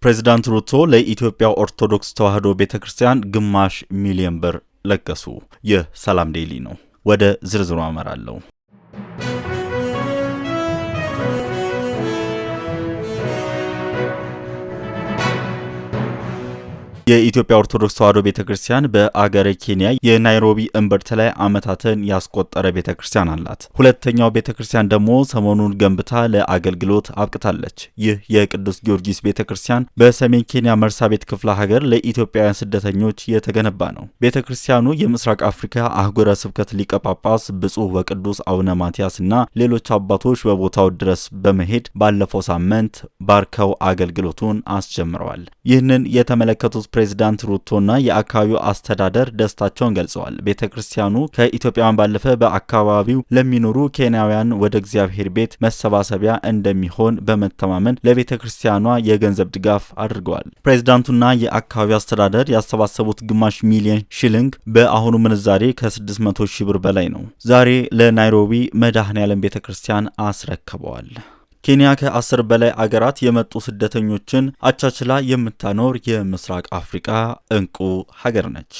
ፕሬዝዳንት ሩቶ ለኢትዮጵያ ኦርቶዶክስ ተዋሕዶ ቤተክርስቲያን ግማሽ ሚሊዮን ብር ለገሱ። ይህ ሰላም ዴይሊ ነው። ወደ ዝርዝሩ አመራለሁ። የኢትዮጵያ ኦርቶዶክስ ተዋሕዶ ቤተክርስቲያን በአገረ ኬንያ የናይሮቢ እምብርት ላይ ዓመታትን ያስቆጠረ ቤተክርስቲያን አላት። ሁለተኛው ቤተክርስቲያን ደግሞ ሰሞኑን ገንብታ ለአገልግሎት አብቅታለች። ይህ የቅዱስ ጊዮርጊስ ቤተክርስቲያን በሰሜን ኬንያ መርሳቤት ክፍለ ሀገር ለኢትዮጵያውያን ስደተኞች የተገነባ ነው። ቤተክርስቲያኑ የምስራቅ አፍሪካ አህጉረ ስብከት ሊቀ ጳጳስ ብፁዕ ወቅዱስ አቡነ ማትያስ እና ሌሎች አባቶች በቦታው ድረስ በመሄድ ባለፈው ሳምንት ባርከው አገልግሎቱን አስጀምረዋል። ይህንን የተመለከቱት ፕሬዝዳንት ሩቶና የአካባቢው አስተዳደር ደስታቸውን ገልጸዋል። ቤተክርስቲያኑ ከኢትዮጵያውያን ባለፈ በአካባቢው ለሚኖሩ ኬንያውያን ወደ እግዚአብሔር ቤት መሰባሰቢያ እንደሚሆን በመተማመን ለቤተክርስቲያኗ የገንዘብ ድጋፍ አድርገዋል። ፕሬዝዳንቱና የአካባቢው አስተዳደር ያሰባሰቡት ግማሽ ሚሊዮን ሺሊንግ በአሁኑ ምንዛሬ ከ600 ሺህ ብር በላይ ነው። ዛሬ ለናይሮቢ መድኃኔዓለም ቤተክርስቲያን አስረክበዋል። ኬንያ ከ10 በላይ አገራት የመጡ ስደተኞችን አቻችላ የምታኖር የምስራቅ አፍሪካ እንቁ ሀገር ነች።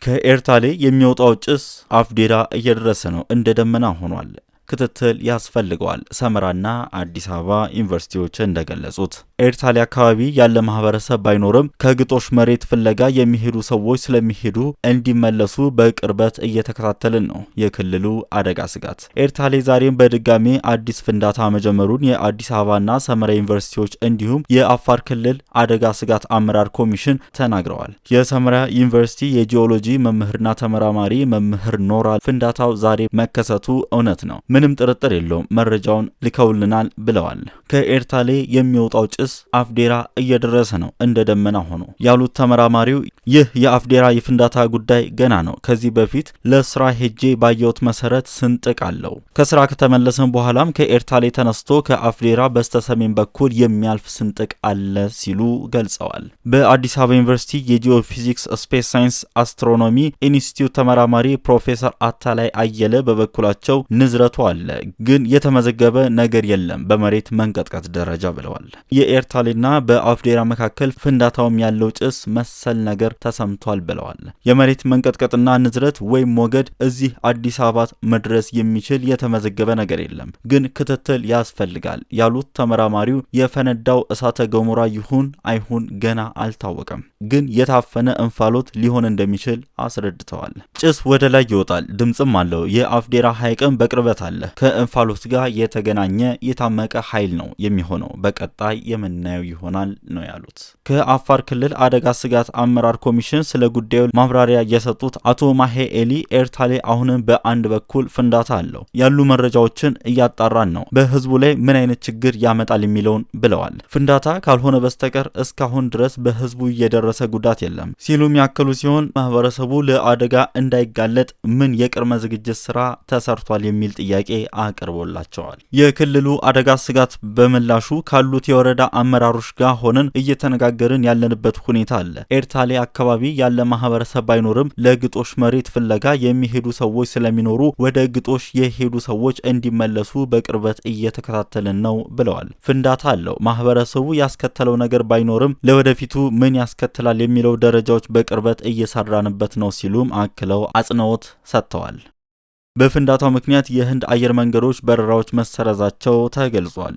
ከኤርታሌ የሚወጣው ጭስ አፍዴራ እየደረሰ ነው። እንደ ደመና ሆኗል። ክትትል ያስፈልገዋል። ሰመራና አዲስ አበባ ዩኒቨርሲቲዎች እንደገለጹት ኤርታሌ አካባቢ ያለ ማህበረሰብ ባይኖርም ከግጦሽ መሬት ፍለጋ የሚሄዱ ሰዎች ስለሚሄዱ እንዲመለሱ በቅርበት እየተከታተልን ነው። የክልሉ አደጋ ስጋት ኤርታሌ ዛሬም በድጋሜ አዲስ ፍንዳታ መጀመሩን የአዲስ አበባና ሰመራ ዩኒቨርሲቲዎች እንዲሁም የአፋር ክልል አደጋ ስጋት አመራር ኮሚሽን ተናግረዋል። የሰመራ ዩኒቨርሲቲ የጂኦሎጂ መምህርና ተመራማሪ መምህር ኖራ ፍንዳታው ዛሬ መከሰቱ እውነት ነው፣ ምንም ጥርጥር የለውም፣ መረጃውን ልከውልናል ብለዋል። ከኤርታሌ የሚወጣው ጭስ አፍዴራ እየደረሰ ነው እንደ ደመና ሆኖ ያሉት ተመራማሪው ይህ የአፍዴራ የፍንዳታ ጉዳይ ገና ነው። ከዚህ በፊት ለስራ ሄጄ ባየሁት መሰረት ስንጥቅ አለው። ከስራ ከተመለሰን በኋላም ከኤርታሌ ተነስቶ ከአፍዴራ በስተሰሜን በኩል የሚያልፍ ስንጥቅ አለ ሲሉ ገልጸዋል። በአዲስ አበባ ዩኒቨርሲቲ የጂኦፊዚክስ ስፔስ ሳይንስ አስትሮኖሚ ኢንስቲትዩት ተመራማሪ ፕሮፌሰር አታላይ አየለ በበኩላቸው ንዝረቱ አለ፣ ግን የተመዘገበ ነገር የለም በመሬት መንቀጥቀጥ ደረጃ ብለዋል። የኤርታሌና በአፍዴራ መካከል ፍንዳታውም ያለው ጭስ መሰል ነገር ተሰምቷል ብለዋል። የመሬት መንቀጥቀጥና ንዝረት ወይም ሞገድ እዚህ አዲስ አበባ መድረስ የሚችል የተመዘገበ ነገር የለም፣ ግን ክትትል ያስፈልጋል ያሉት ተመራማሪው የፈነዳው እሳተ ገሞራ ይሁን አይሁን ገና አልታወቀም፣ ግን የታፈነ እንፋሎት ሊሆን እንደሚችል አስረድተዋል። ጭስ ወደ ላይ ይወጣል፣ ድምጽም አለው። የአፍዴራ ሐይቅም በቅርበት አለ። ከእንፋሎት ጋር የተገናኘ የታመቀ ኃይል ነው የሚሆነው። በቀጣይ የምናየው ይሆናል ነው ያሉት። ከአፋር ክልል አደጋ ስጋት አመራር ኮሚሽን ስለ ጉዳዩ ማብራሪያ የሰጡት አቶ ማሄ ኤሊ ኤርታሌ አሁንም በአንድ በኩል ፍንዳታ አለው ያሉ መረጃዎችን እያጣራን ነው፣ በህዝቡ ላይ ምን አይነት ችግር ያመጣል የሚለውን ብለዋል። ፍንዳታ ካልሆነ በስተቀር እስካሁን ድረስ በህዝቡ እየደረሰ ጉዳት የለም ሲሉም ያከሉ ሲሆን ማህበረሰቡ ለአደጋ እንዳይጋለጥ ምን የቅድመ ዝግጅት ስራ ተሰርቷል የሚል ጥያቄ አቅርቦላቸዋል። የክልሉ አደጋ ስጋት በምላሹ ካሉት የወረዳ አመራሮች ጋር ሆነን እየተነጋገርን ያለንበት ሁኔታ አለ። ኤርታሌ አካባቢ ያለ ማህበረሰብ ባይኖርም ለግጦሽ መሬት ፍለጋ የሚሄዱ ሰዎች ስለሚኖሩ ወደ ግጦሽ የሄዱ ሰዎች እንዲመለሱ በቅርበት እየተከታተልን ነው ብለዋል። ፍንዳታ አለው። ማህበረሰቡ ያስከተለው ነገር ባይኖርም ለወደፊቱ ምን ያስከትላል የሚለው ደረጃዎች በቅርበት እየሰራንበት ነው ሲሉም አክለው አጽንኦት ሰጥተዋል። በፍንዳታው ምክንያት የህንድ አየር መንገዶች በረራዎች መሰረዛቸው ተገልጿል።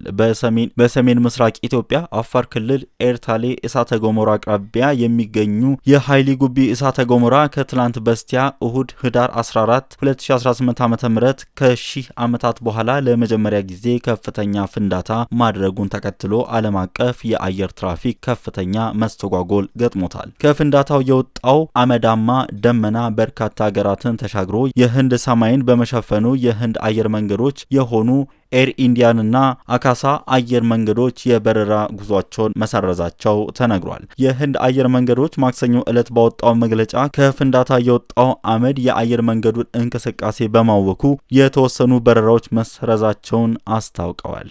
በሰሜን ምስራቅ ኢትዮጵያ አፋር ክልል ኤርታሌ እሳተ ገሞራ አቅራቢያ የሚገኙ የሃይሊ ጉቢ እሳተ ገሞራ ከትላንት በስቲያ እሁድ ህዳር 14 2018 ዓ.ም ከሺህ ዓመታት በኋላ ለመጀመሪያ ጊዜ ከፍተኛ ፍንዳታ ማድረጉን ተከትሎ ዓለም አቀፍ የአየር ትራፊክ ከፍተኛ መስተጓጎል ገጥሞታል። ከፍንዳታው የወጣው አመዳማ ደመና በርካታ ሀገራትን ተሻግሮ የህንድ ሰማይን በመሸፈኑ የህንድ አየር መንገዶች የሆኑ ኤር ኢንዲያንና አካሳ አየር መንገዶች የበረራ ጉዟቸውን መሰረዛቸው ተነግሯል። የህንድ አየር መንገዶች ማክሰኞ ዕለት ባወጣው መግለጫ ከፍንዳታ የወጣው አመድ የአየር መንገዱን እንቅስቃሴ በማወኩ የተወሰኑ በረራዎች መሰረዛቸውን አስታውቀዋል።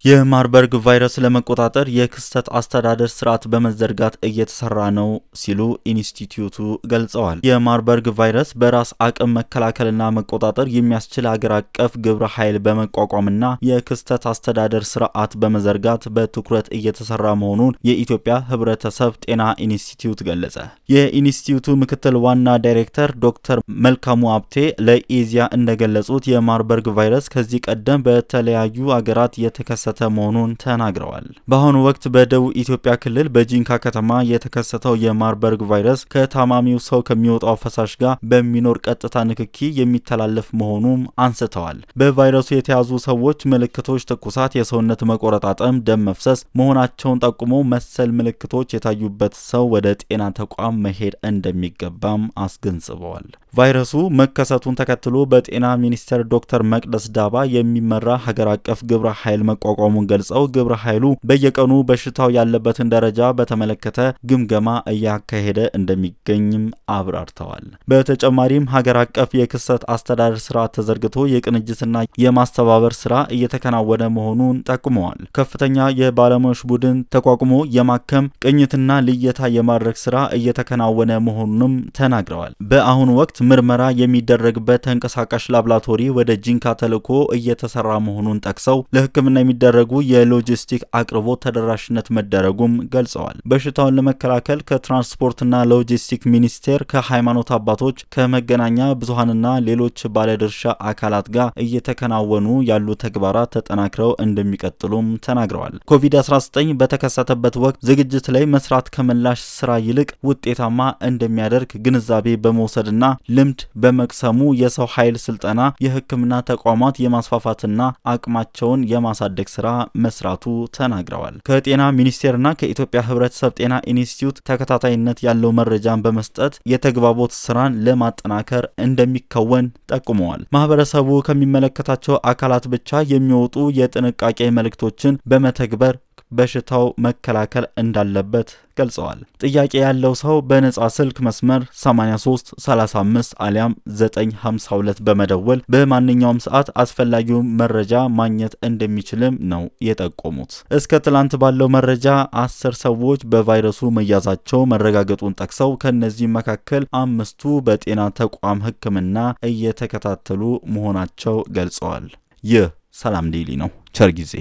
የማርበርግ ቫይረስ ለመቆጣጠር የክስተት አስተዳደር ስርዓት በመዘርጋት እየተሰራ ነው ሲሉ ኢንስቲትዩቱ ገልጸዋል። የማርበርግ ቫይረስ በራስ አቅም መከላከልና መቆጣጠር የሚያስችል አገር አቀፍ ግብረ ኃይል በመቋቋምና የክስተት አስተዳደር ስርዓት በመዘርጋት በትኩረት እየተሰራ መሆኑን የኢትዮጵያ ሕብረተሰብ ጤና ኢንስቲትዩት ገለጸ። የኢንስቲትዩቱ ምክትል ዋና ዳይሬክተር ዶክተር መልካሙ አብቴ ለኢዜአ እንደገለጹት የማርበርግ ቫይረስ ከዚህ ቀደም በተለያዩ አገራት የተከሰተ መሆኑን ተናግረዋል። በአሁኑ ወቅት በደቡብ ኢትዮጵያ ክልል በጂንካ ከተማ የተከሰተው የማርበርግ ቫይረስ ከታማሚው ሰው ከሚወጣው ፈሳሽ ጋር በሚኖር ቀጥታ ንክኪ የሚተላለፍ መሆኑን አንስተዋል። በቫይረሱ የተያዙ ሰዎች ምልክቶች ትኩሳት፣ የሰውነት መቆረጣጠም፣ ደም መፍሰስ መሆናቸውን ጠቁሞ መሰል ምልክቶች የታዩበት ሰው ወደ ጤና ተቋም መሄድ እንደሚገባም አስገንዝበዋል። ቫይረሱ መከሰቱን ተከትሎ በጤና ሚኒስቴር ዶክተር መቅደስ ዳባ የሚመራ ሀገር አቀፍ ግብረ ኃይል መቋቋሙን ገልጸው ግብረ ኃይሉ በየቀኑ በሽታው ያለበትን ደረጃ በተመለከተ ግምገማ እያካሄደ እንደሚገኝም አብራርተዋል። በተጨማሪም ሀገር አቀፍ የክስተት አስተዳደር ስርዓት ተዘርግቶ የቅንጅትና የማስተባበር ስራ እየተከናወነ መሆኑን ጠቁመዋል። ከፍተኛ የባለሙያዎች ቡድን ተቋቁሞ የማከም ቅኝትና ልየታ የማድረግ ስራ እየተከናወነ መሆኑንም ተናግረዋል። በአሁኑ ወቅት ምርመራ የሚደረግበት ተንቀሳቃሽ ላብራቶሪ ወደ ጂንካ ተልኮ እየተሰራ መሆኑን ጠቅሰው ለሕክምና የሚደረጉ የሎጂስቲክ አቅርቦት ተደራሽነት መደረጉም ገልጸዋል። በሽታውን ለመከላከል ከትራንስፖርትና ሎጂስቲክ ሚኒስቴር፣ ከሃይማኖት አባቶች፣ ከመገናኛ ብዙሃንና ሌሎች ባለድርሻ አካላት ጋር እየተከናወኑ ያሉ ተግባራት ተጠናክረው እንደሚቀጥሉም ተናግረዋል። ኮቪድ-19 በተከሰተበት ወቅት ዝግጅት ላይ መስራት ከምላሽ ስራ ይልቅ ውጤታማ እንደሚያደርግ ግንዛቤ በመውሰድና ልምድ በመቅሰሙ የሰው ኃይል ስልጠና፣ የሕክምና ተቋማት የማስፋፋትና አቅማቸውን የማሳደግ ስራ መስራቱ ተናግረዋል። ከጤና ሚኒስቴርና ከኢትዮጵያ ሕብረተሰብ ጤና ኢንስቲትዩት ተከታታይነት ያለው መረጃን በመስጠት የተግባቦት ስራን ለማጠናከር እንደሚከወን ጠቁመዋል። ማህበረሰቡ ከሚመለከታቸው አካላት ብቻ የሚወጡ የጥንቃቄ መልእክቶችን በመተግበር በሽታው መከላከል እንዳለበት ገልጸዋል። ጥያቄ ያለው ሰው በነጻ ስልክ መስመር 83 35 አሊያም 952 በመደወል በማንኛውም ሰዓት አስፈላጊውን መረጃ ማግኘት እንደሚችልም ነው የጠቆሙት። እስከ ትላንት ባለው መረጃ 10 ሰዎች በቫይረሱ መያዛቸው መረጋገጡን ጠቅሰው ከነዚህ መካከል 5ቱ በጤና ተቋም ሕክምና እየተከታተሉ መሆናቸው ገልጸዋል። ይህ ሰላም ዴይሊ ነው። ቸር ጊዜ